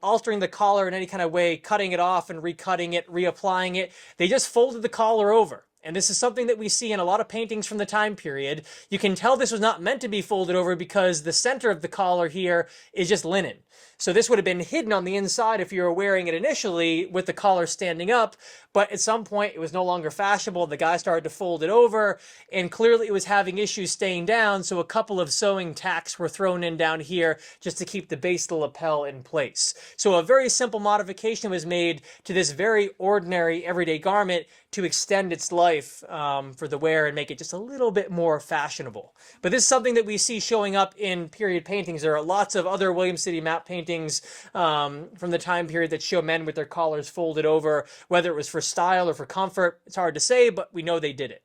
altering the collar in any kind of way, cutting it off and recutting it, reapplying it, they just folded the collar over. And this is something that we see in a lot of paintings from the time period. You can tell this was not meant to be folded over because the center of the collar here is just linen. So this would have been hidden on the inside if you were wearing it initially with the collar standing up, but at some point it was no longer fashionable. The guy started to fold it over, and clearly it was having issues staying down, so a couple of sewing tacks were thrown in down here just to keep the base of the lapel in place. So a very simple modification was made to this very ordinary everyday garment to extend its life for the wear and make it just a little bit more fashionable. But this is something that we see showing up in period paintings. There are lots of other William City map paintings from the time period that show men with their collars folded over, whether it was for style or for comfort. It's hard to say, but we know they did it.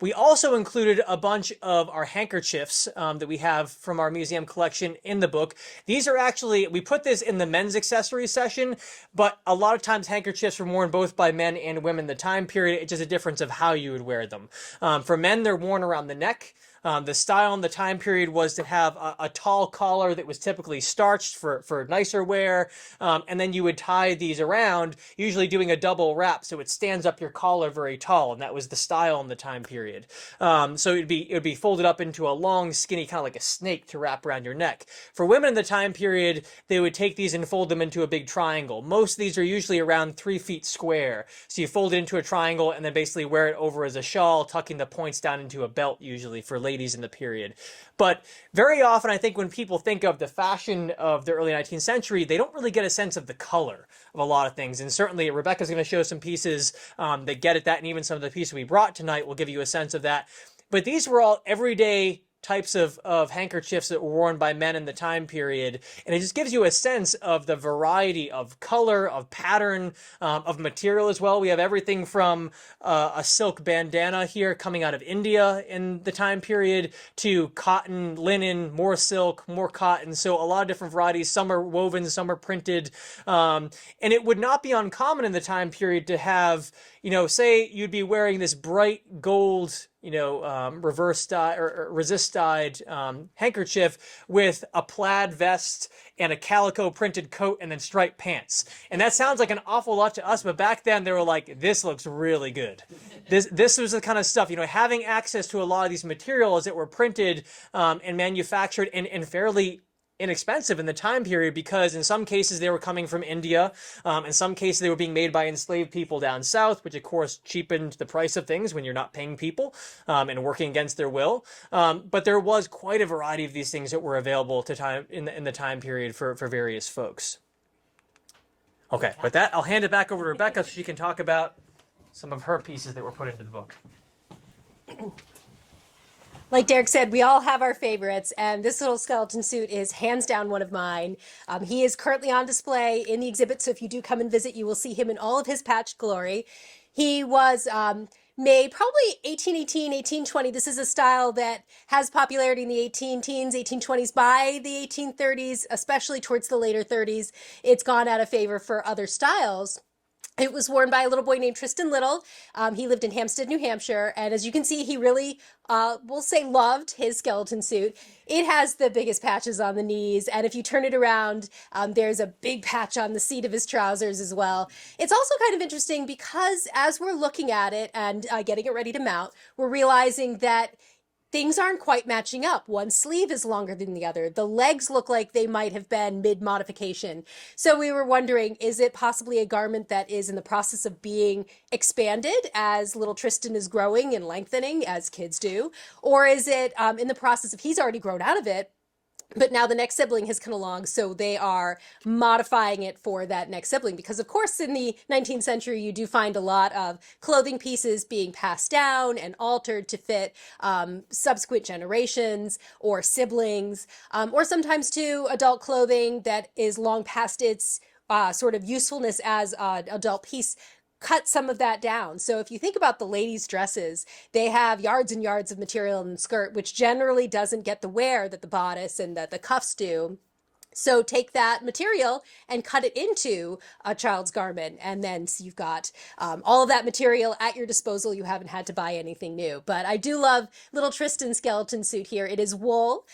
We also included a bunch of our handkerchiefs that we have from our museum collection in the book. These are actually, we put this in the men's accessories section, but a lot of times handkerchiefs were worn both by men and women in the time period. It's just a difference of how you would wear them. For men, they're worn around the neck. The style in the time period was to have a tall collar that was typically starched for nicer wear, and then you would tie these around, usually doing a double wrap, so it stands up your collar very tall, and that was the style in the time period. So it would be folded up into a long, skinny, kind of like a snake to wrap around your neck. For women in the time period, they would take these and fold them into a big triangle. Most of these are usually around 3 feet square, so you fold it into a triangle and then basically wear it over as a shawl, tucking the points down into a belt usually for ladies in the period. But very often, I think when people think of the fashion of the early 19th century, they don't really get a sense of the color of a lot of things. And certainly Rebecca's going to show some pieces that get at that, and even some of the pieces we brought tonight will give you a sense of that. But these were all everyday types of handkerchiefs that were worn by men in the time period, and it just gives you a sense of the variety of color, of pattern, of material as well. We have everything from a silk bandana here coming out of India in the time period to cotton, linen, more silk, more cotton, so a lot of different varieties. Some are woven, some are printed, and it would not be uncommon in the time period to have, say you'd be wearing this bright gold reverse dye or resist dyed handkerchief with a plaid vest and a calico printed coat and then striped pants. And that sounds like an awful lot to us, but back then they were like, this looks really good. This was the kind of stuff, having access to a lot of these materials that were printed and manufactured and fairly inexpensive in the time period, because in some cases they were coming from India, in some cases they were being made by enslaved people down south, which of course cheapened the price of things when you're not paying people and working against their will. But there was quite a variety of these things that were available to time in the time period for various folks. Okay, with that, I'll hand it back over to Rebecca so she can talk about some of her pieces that were put into the book. Like Derek said, we all have our favorites, and this little skeleton suit is hands down one of mine. He is currently on display in the exhibit, so if you do come and visit, you will see him in all of his patched glory. He was made probably 1818, 1820. This is a style that has popularity in the 18 teens, 1820s. By the 1830s, especially towards the later 30s, it's gone out of favor for other styles. It was worn by a little boy named Tristan Little. He lived in Hampstead, New Hampshire. And as you can see, he really, we'll say, loved his skeleton suit. It has the biggest patches on the knees. And if you turn it around, there's a big patch on the seat of his trousers as well. It's also kind of interesting because as we're looking at it and getting it ready to mount, we're realizing that things aren't quite matching up. One sleeve is longer than the other. The legs look like they might have been mid-modification. So we were wondering, is it possibly a garment that is in the process of being expanded as little Tristan is growing and lengthening, as kids do? Or is it in the process of he's already grown out of it, but now the next sibling has come along, so they are modifying it for that next sibling. Because, of course, in the 19th century, you do find a lot of clothing pieces being passed down and altered to fit subsequent generations or siblings, or sometimes, too, adult clothing that is long past its sort of usefulness as an adult piece cut some of that down. So if you think about the ladies' dresses, they have yards and yards of material in the skirt, which generally doesn't get the wear that the bodice and the cuffs do. So take that material and cut it into a child's garment. And then so you've got all of that material at your disposal. You haven't had to buy anything new. But I do love little Tristan's skeleton suit here. It is wool.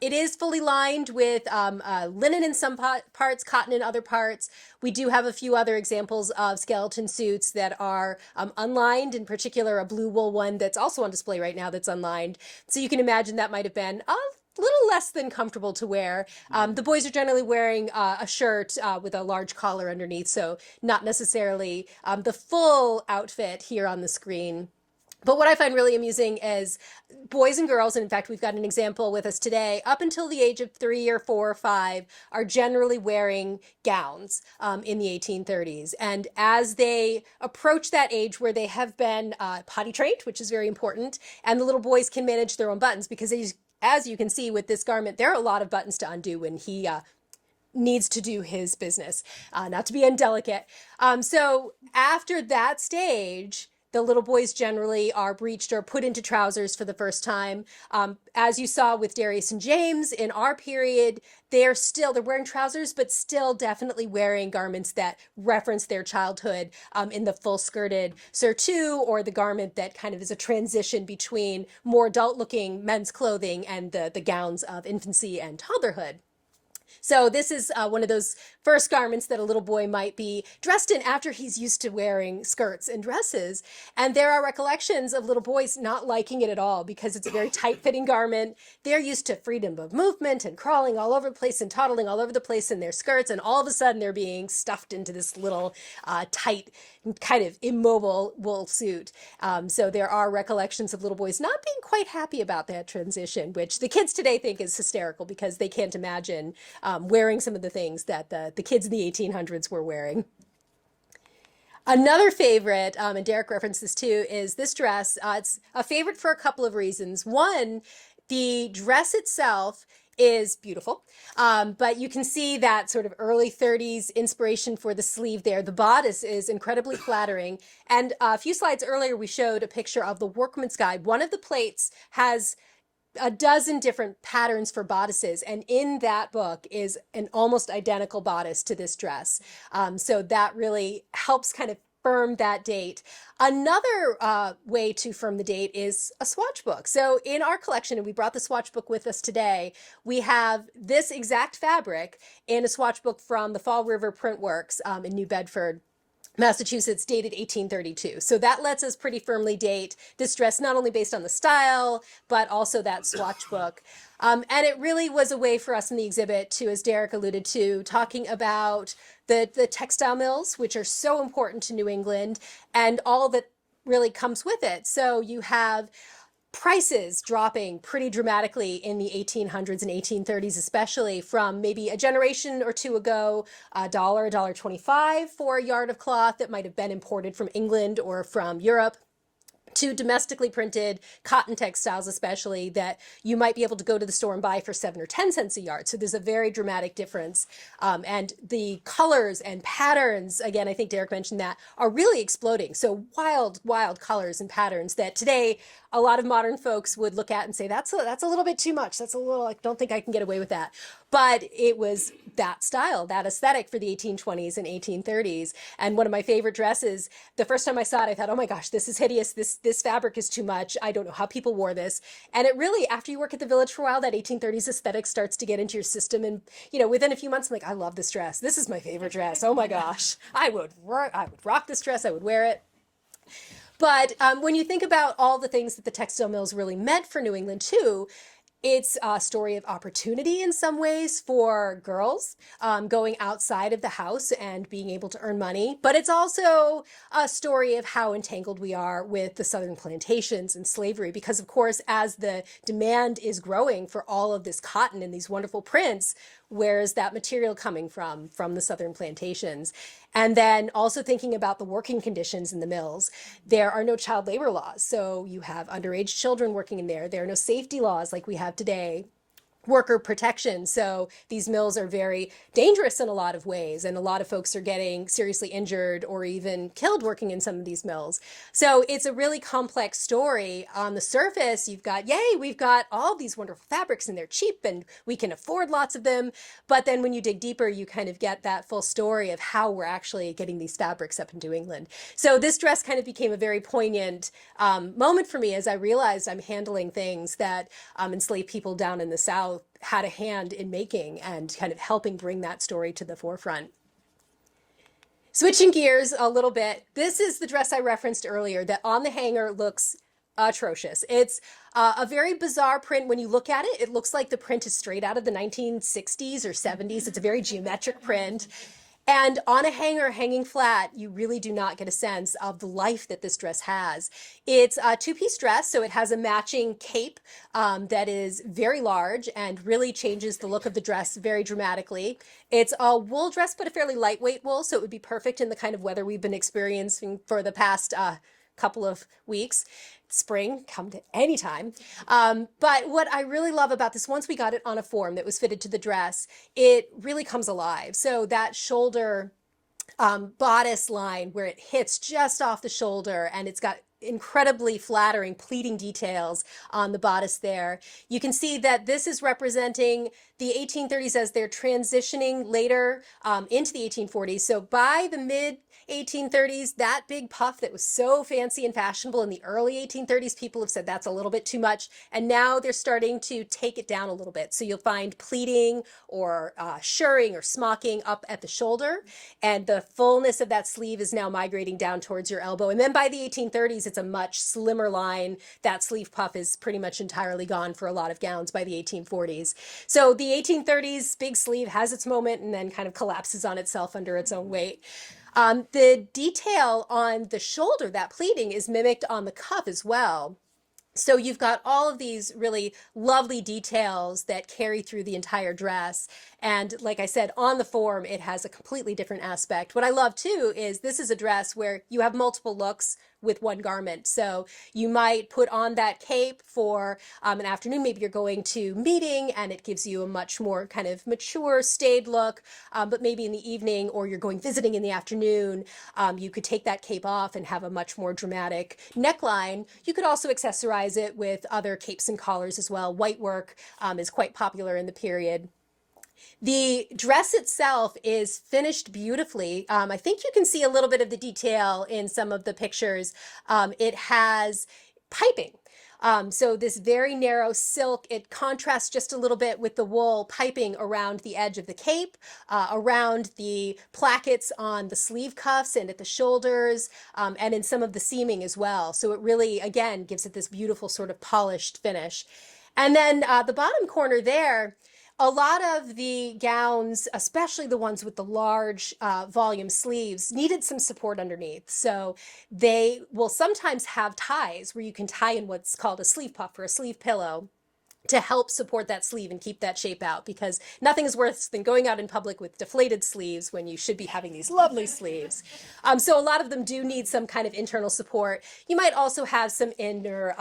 It is fully lined with linen in some parts, cotton in other parts. We do have a few other examples of skeleton suits that are unlined, in particular a blue wool one that's also on display right now that's unlined. So you can imagine that might have been little less than comfortable to wear. The boys are generally wearing a shirt with a large collar underneath, so not necessarily the full outfit here on the screen. But what I find really amusing is boys and girls, and in fact, we've got an example with us today, up until the age of 3 or 4 or 5, are generally wearing gowns in the 1830s. And as they approach that age where they have been potty trained, which is very important, and the little boys can manage their own buttons, because as you can see with this garment, there are a lot of buttons to undo when he needs to do his business, not to be indelicate. So after that stage, the little boys generally are breeched or put into trousers for the first time. As you saw with Darius and James in our period, they're wearing trousers, but still definitely wearing garments that reference their childhood in the full skirted surtout, or the garment that kind of is a transition between more adult looking men's clothing and the gowns of infancy and toddlerhood. So this is one of those first garments that a little boy might be dressed in after he's used to wearing skirts and dresses. And there are recollections of little boys not liking it at all because it's a very tight-fitting garment. They're used to freedom of movement and crawling all over the place and toddling all over the place in their skirts. And all of a sudden they're being stuffed into this little tight, kind of immobile wool suit. So there are recollections of little boys not being quite happy about that transition, which the kids today think is hysterical because they can't imagine wearing some of the things that the kids in the 1800s were wearing. Another favorite, and Derek referenced this too, is this dress. It's a favorite for a couple of reasons. One, the dress itself is beautiful, but you can see that sort of early 30s inspiration for the sleeve there. The bodice is incredibly flattering. And a few slides earlier, we showed a picture of the Workman's Guide. One of the plates has a dozen different patterns for bodices, and in that book is an almost identical bodice to this dress. So that really helps kind of firm that date. Another way to firm the date is a swatch book. So in our collection, and we brought the swatch book with us today, we have this exact fabric in a swatch book from the Fall River Print Works in New Bedford, Massachusetts, dated 1832. So that lets us pretty firmly date this dress, not only based on the style, but also that swatch book. And it really was a way for us in the exhibit to, as Derek alluded to, talking about the textile mills, which are so important to New England, and all that really comes with it. So you have prices dropping pretty dramatically in the 1800s and 1830s, especially from maybe a generation or two ago, $1.25 for a yard of cloth that might have been imported from England or from Europe, to domestically printed cotton textiles, especially, that you might be able to go to the store and buy for 7 or 10 cents a yard. So there's a very dramatic difference. And the colors and patterns, again, I think Derek mentioned that, are really exploding. So wild, wild colors and patterns that today a lot of modern folks would look at and say, that's a little bit too much. That's a little, I don't think I can get away with that. But it was that style, that aesthetic for the 1820s and 1830s. And one of my favorite dresses, the first time I saw it, I thought, oh my gosh, this is hideous. This fabric is too much. I don't know how people wore this. And it really, after you work at the Village for a while, that 1830s aesthetic starts to get into your system. And, within a few months, I'm like, I love this dress. This is my favorite dress. Oh my gosh. I would rock this dress. I would wear it. But when you think about all the things that the textile mills really meant for New England too, it's a story of opportunity in some ways for girls going outside of the house and being able to earn money. But it's also a story of how entangled we are with the southern plantations and slavery. Because, of course, as the demand is growing for all of this cotton and these wonderful prints, where is that material coming from? From the southern plantations. And then also thinking about the working conditions in the mills. There are no child labor laws. So you have underage children working in there. There are no safety laws like we have today. Worker protection. So these mills are very dangerous in a lot of ways, and a lot of folks are getting seriously injured or even killed working in some of these mills. So it's a really complex story. On the surface, you've got, yay, we've got all these wonderful fabrics and they're cheap and we can afford lots of them. But then when you dig deeper, you kind of get that full story of how we're actually getting these fabrics up in New England. So this dress kind of became a very poignant moment for me as I realized I'm handling things that enslaved people down in the South had a hand in making and kind of helping bring that story to the forefront. Switching gears a little bit, this is the dress I referenced earlier that on the hanger looks atrocious. It's a very bizarre print. When you look at it, it looks like the print is straight out of the 1960s or 70s. It's a very geometric print. And on a hanger hanging flat, you really do not get a sense of the life that this dress has. It's a two-piece dress, so it has a matching cape that is very large and really changes the look of the dress very dramatically. It's a wool dress, but a fairly lightweight wool, so it would be perfect in the kind of weather we've been experiencing for the past couple of weeks. Spring, come to any time. But what I really love about this, once we got it on a form that was fitted to the dress, it really comes alive. So that shoulder bodice line where it hits just off the shoulder and it's got incredibly flattering pleating details on the bodice there. You can see that this is representing the 1830s as they're transitioning later into the 1840s. So by the mid 1830s, that big puff that was so fancy and fashionable in the early 1830s, people have said that's a little bit too much. And now they're starting to take it down a little bit. So you'll find pleating or shirring or smocking up at the shoulder. And the fullness of that sleeve is now migrating down towards your elbow. And then by the 1830s, it's a much slimmer line. That sleeve puff is pretty much entirely gone for a lot of gowns by the 1840s. So the 1830s big sleeve has its moment and then kind of collapses on itself under its own weight. The detail on the shoulder, that pleating, is mimicked on the cuff as well. So you've got all of these really lovely details that carry through the entire dress. And like I said, on the form, it has a completely different aspect. What I love too is this is a dress where you have multiple looks with one garment. So you might put on that cape for an afternoon. Maybe you're going to meeting and it gives you a much more kind of mature, staid look. But maybe in the evening or you're going visiting in the afternoon, you could take that cape off and have a much more dramatic neckline. You could also accessorize it with other capes and collars as well. White work is quite popular in the period. The dress itself is finished beautifully. I think you can see a little bit of the detail in some of the pictures. It has piping. So this very narrow silk, it contrasts just a little bit with the wool piping around the edge of the cape, around the plackets on the sleeve cuffs and at the shoulders, and in some of the seaming as well. So it really, again, gives it this beautiful sort of polished finish. And then the bottom corner there, a lot of the gowns, especially the ones with the large volume sleeves, needed some support underneath. So they will sometimes have ties where you can tie in what's called a sleeve puff or a sleeve pillow to help support that sleeve and keep that shape out, because nothing is worse than going out in public with deflated sleeves when you should be having these lovely sleeves. So a lot of them do need some kind of internal support. You might also have some inner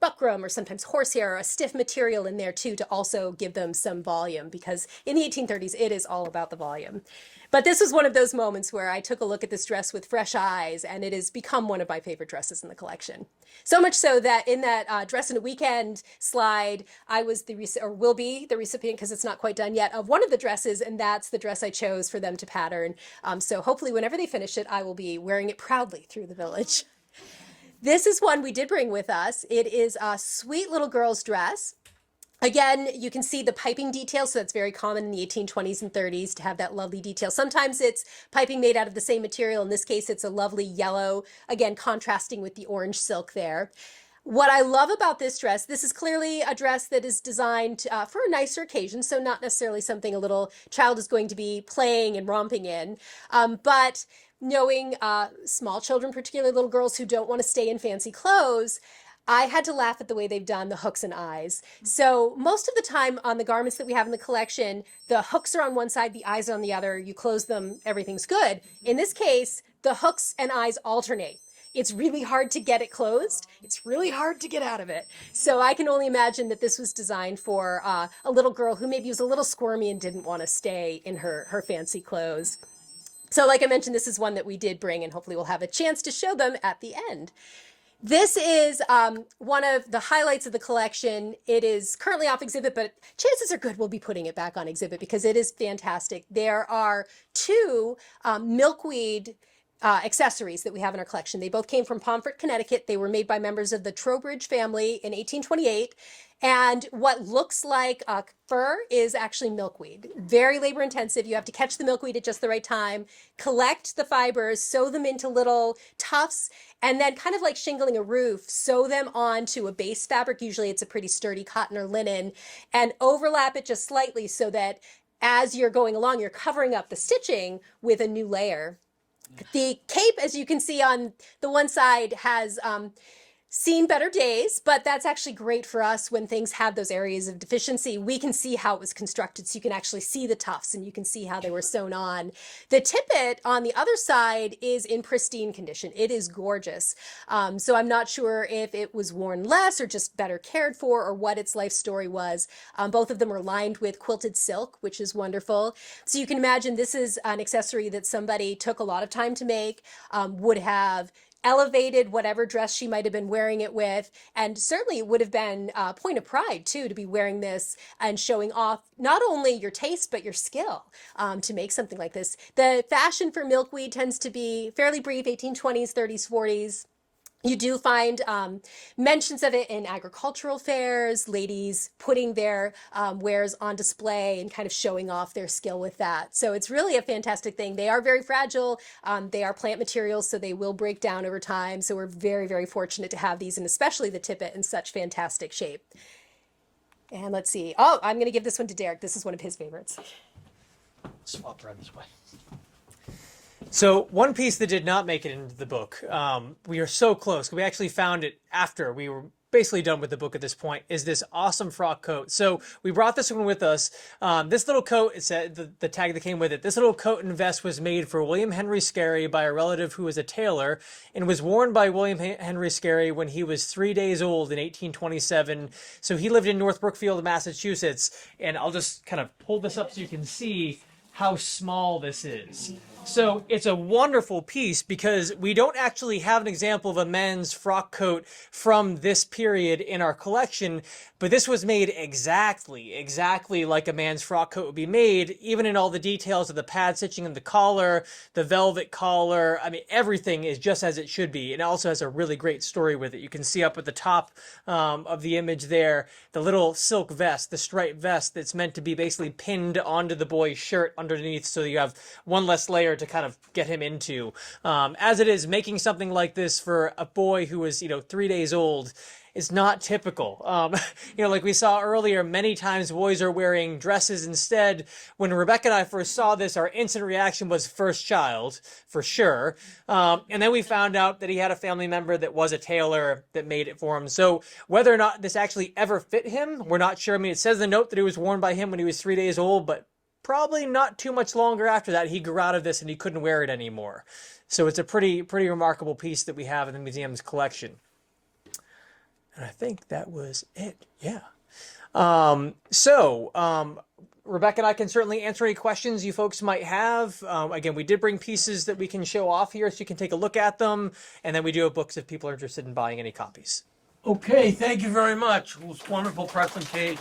buckram or sometimes horsehair or a stiff material in there too to also give them some volume, because in the 1830s it is all about the volume. But this was one of those moments where I took a look at this dress with fresh eyes, and it has become one of my favorite dresses in the collection. So much so that in that dress in a weekend slide, I was will be the recipient, because it's not quite done yet, of one of the dresses, and that's the dress I chose for them to pattern. So hopefully whenever they finish it, I will be wearing it proudly through the village. This is one we did bring with us. It is a sweet little girl's dress. Again, you can see the piping detail, so that's very common in the 1820s and 30s to have that lovely detail. Sometimes it's piping made out of the same material. In this case, it's a lovely yellow, again, contrasting with the orange silk there. What I love about this dress, this is clearly a dress that is designed for a nicer occasion, so not necessarily something a little child is going to be playing and romping in, but knowing small children, particularly little girls who don't want to stay in fancy clothes, I had to laugh at the way they've done the hooks and eyes. So most of the time on the garments that we have in the collection, the hooks are on one side, the eyes are on the other. You close them, everything's good. In this case, the hooks and eyes alternate. It's really hard to get it closed. It's really hard to get out of it. So I can only imagine that this was designed for a little girl who maybe was a little squirmy and didn't want to stay in her fancy clothes. So like I mentioned, this is one that we did bring, and hopefully we'll have a chance to show them at the end. This is one of the highlights of the collection. It is currently off exhibit, but chances are good we'll be putting it back on exhibit because it is fantastic. There are two milkweed accessories that we have in our collection. They both came from Pomfret, Connecticut. They were made by members of the Sturbridge family in 1828. And what looks like fur is actually milkweed. Very labor intensive. You have to catch the milkweed at just the right time, collect the fibers, sew them into little tufts, and then kind of like shingling a roof, sew them onto a base fabric. Usually it's a pretty sturdy cotton or linen, and overlap it just slightly so that as you're going along, you're covering up the stitching with a new layer. The cape, as you can see on the one side, has seen better days, but that's actually great for us when things have those areas of deficiency. We can see how it was constructed, so you can actually see the tufts and you can see how they were sewn on. The tippet on the other side is in pristine condition. It is gorgeous. So I'm not sure if it was worn less or just better cared for or what its life story was. Both of them are lined with quilted silk, which is wonderful. So you can imagine this is an accessory that somebody took a lot of time to make, would have elevated whatever dress she might have been wearing it with, and certainly it would have been a point of pride too to be wearing this and showing off not only your taste but your skill to make something like this. The fashion for milkweed tends to be fairly brief, 1820s, 30s, 40s. You do find mentions of it in agricultural fairs, ladies putting their wares on display and kind of showing off their skill with that. So it's really a fantastic thing. They are very fragile. They are plant materials, so they will break down over time. So we're very, very fortunate to have these, and especially the tippet, in such fantastic shape. And let's see. Oh, I'm going to give this one to Derek. This is one of his favorites. Swap around this way. So one piece that did not make it into the book, we are so close. We actually found it after we were basically done with the book at this point, is this awesome frock coat. So we brought this one with us. This little coat, it said the tag that came with it, this little coat and vest was made for William Henry Scarry by a relative who was a tailor, and was worn by William Henry Scarry when he was 3 days old in 1827. So he lived in North Brookfield, Massachusetts. And I'll just kind of pull this up so you can see how small this is. So it's a wonderful piece because we don't actually have an example of a men's frock coat from this period in our collection, but this was made exactly like a man's frock coat would be made, even in all the details of the pad stitching and the collar, the velvet collar. I mean, everything is just as it should be. It also has a really great story with it. You can see up at the top of the image there, the little silk vest, the striped vest that's meant to be basically pinned onto the boy's shirt underneath, so you have one less layer to kind of get him into. As it is, making something like this for a boy who was, 3 days old is not typical. Like we saw earlier, many times boys are wearing dresses instead. When Rebecca and I first saw this, our instant reaction was first child, for sure. And then we found out that he had a family member that was a tailor that made it for him. So whether or not this actually ever fit him, we're not sure. I mean, it says in the note that it was worn by him when he was 3 days old, but probably not too much longer after that, he grew out of this and he couldn't wear it anymore. So it's a pretty remarkable piece that we have in the museum's collection. And I think that was it. Yeah. Rebecca and I can certainly answer any questions you folks might have. Again, we did bring pieces that we can show off here so you can take a look at them. And then we do have books if people are interested in buying any copies. Okay, thank you very much. It was a wonderful presentation.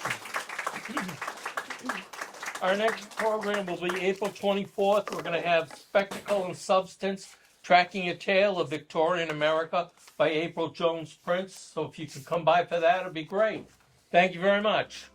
Our next program will be April 24th. We're going to have Spectacle and Substance, Tracking a Tale of Victorian America by April Jones Prince. So if you could come by for that, it'd be great. Thank you very much.